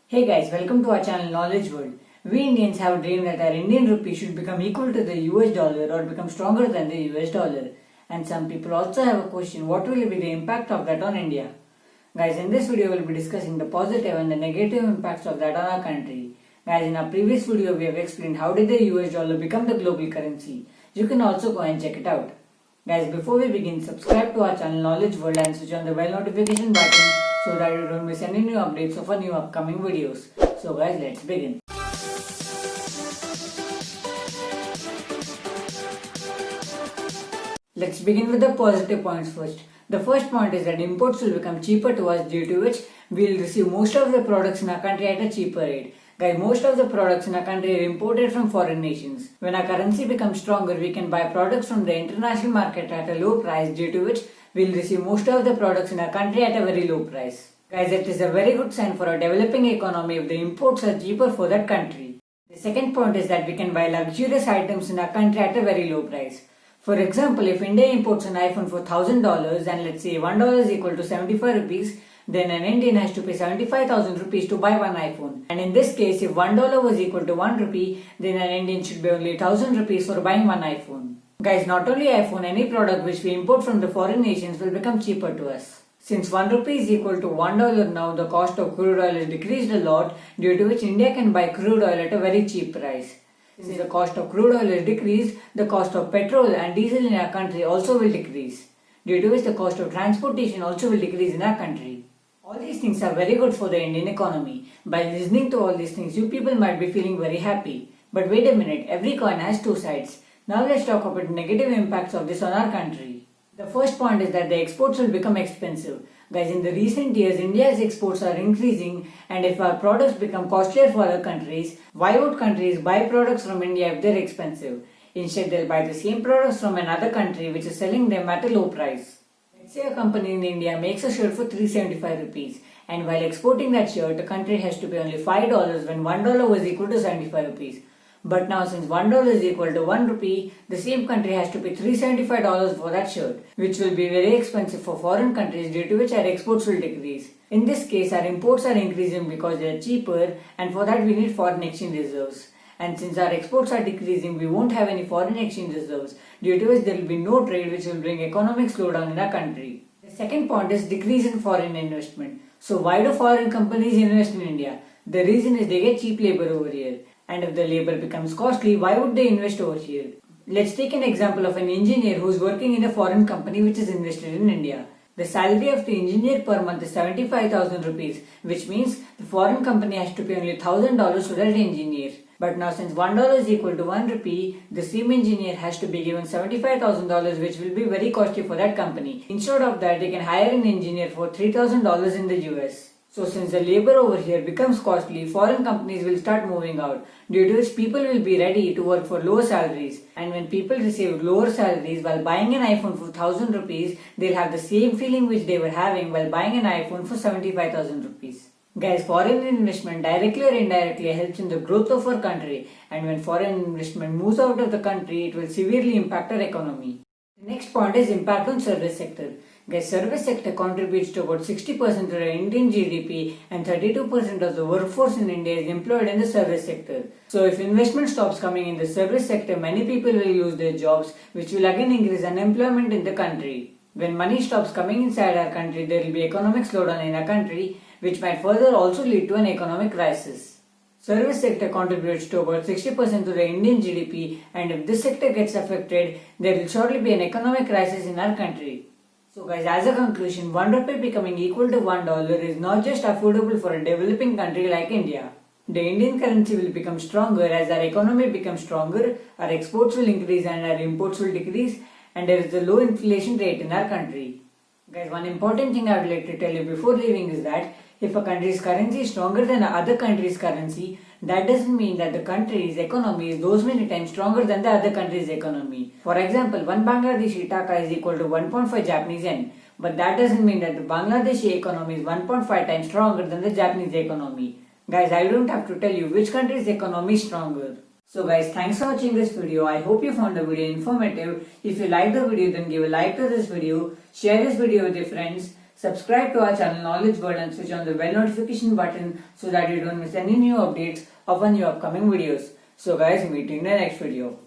Hey guys, welcome to our channel Knowledge World. We Indians have a dream that our Indian rupee should become equal to the US dollar or become stronger than the US dollar. And some people also have a question, what will be the impact of that on India? Guys, in this video we will be discussing the positive and the negative impacts of that on our country. Guys, in our previous video we have explained how did the US dollar become the global currency. You can also go and check it out. Guys, before we begin, subscribe to our channel Knowledge World and switch on the bell notification button so that you don't miss any new updates of our new upcoming videos. So guys, let's begin. Let's begin with the positive points first. The first point is that imports will become cheaper to us, due to which we will receive most of the products in our country at a cheaper rate. Guys, most of the products in our country are imported from foreign nations. When our currency becomes stronger, we can buy products from the international market at a low price, due to which we will receive most of the products in our country at a very low price. Guys, it is a very good sign for a developing economy if the imports are cheaper for that country. The second point is that we can buy luxurious items in our country at a very low price. For example, if India imports an iPhone for $1,000 and let's say $1 is equal to 75 rupees, then an Indian has to pay 75,000 rupees to buy one iPhone. And in this case, if $1 was equal to 1 rupee, then an Indian should pay only 1,000 rupees for buying one iPhone. Guys, not only iPhone, any product which we import from the foreign nations will become cheaper to us. Since 1 rupee is equal to $1 now, the cost of crude oil has decreased a lot, due to which India can buy crude oil at a very cheap price. Since the cost of crude oil has decreased, the cost of petrol and diesel in our country also will decrease, due to which the cost of transportation also will decrease in our country. All these things are very good for the Indian economy. By listening to all these things, you people might be feeling very happy. But wait a minute, every coin has two sides. Now let's talk about the negative impacts of this on our country. The first point is that the exports will become expensive. Guys, in the recent years, India's exports are increasing, and if our products become costlier for other countries, why would countries buy products from India if they're expensive? Instead, they'll buy the same products from another country which is selling them at a low price. Let's say a company in India makes a shirt for 375 rupees, and while exporting that shirt, the country has to pay only $5 when $1 was equal to 75 rupees. But now, since $1 is equal to 1 rupee, the same country has to pay $375 for that shirt, which will be very expensive for foreign countries, due to which our exports will decrease. In this case, our imports are increasing because they are cheaper, and for that we need foreign exchange reserves. And since our exports are decreasing, we won't have any foreign exchange reserves, due to which there will be no trade, which will bring economic slowdown in our country. The second point is decrease in foreign investment. So why do foreign companies invest in India? The reason is they get cheap labor over here. And if the labor becomes costly, why would they invest over here? Let's take an example of an engineer who is working in a foreign company which is invested in India. The salary of the engineer per month is 75,000 rupees, which means the foreign company has to pay only $1,000 to that engineer. But now, since $1 is equal to 1 rupee, the same engineer has to be given $75,000, which will be very costly for that company. Instead of that, they can hire an engineer for $3,000 in the US. So since the labor over here becomes costly, foreign companies will start moving out, due to which people will be ready to work for lower salaries. And when people receive lower salaries while buying an iPhone for 1,000 rupees, they'll have the same feeling which they were having while buying an iPhone for 75,000 rupees. Guys, foreign investment directly or indirectly helps in the growth of our country, and when foreign investment moves out of the country, it will severely impact our economy. The next point is impact on service sector. Guys, service sector contributes to about 60% of the Indian GDP, and 32% of the workforce in India is employed in the service sector. So if investment stops coming in the service sector, many people will lose their jobs, which will again increase unemployment in the country. When money stops coming inside our country, there will be economic slowdown in our country, which might further also lead to an economic crisis. Service sector contributes to about 60% of the Indian GDP, and if this sector gets affected, there will surely be an economic crisis in our country. So guys, as a conclusion, 1 rupee becoming equal to $1 is not just affordable for a developing country like India. The Indian currency will become stronger as our economy becomes stronger, our exports will increase and our imports will decrease, and there is a low inflation rate in our country. Guys, one important thing I would like to tell you before leaving is that if a country's currency is stronger than another country's currency, that doesn't mean that the country's economy is those many times stronger than the other country's economy. For example, 1 Bangladeshi taka is equal to 1.5 Japanese yen, but that doesn't mean that the Bangladeshi economy is 1.5 times stronger than the Japanese economy. Guys, I don't have to tell you which country's economy is stronger. So guys, thanks for watching this video. I hope you found the video informative. If you liked the video, then give a like to this video, share this video with your friends, Subscribe to our channel Knowledge World and switch on the bell notification button so that you don't miss any new updates of our new upcoming videos. So guys, meet you in the next video.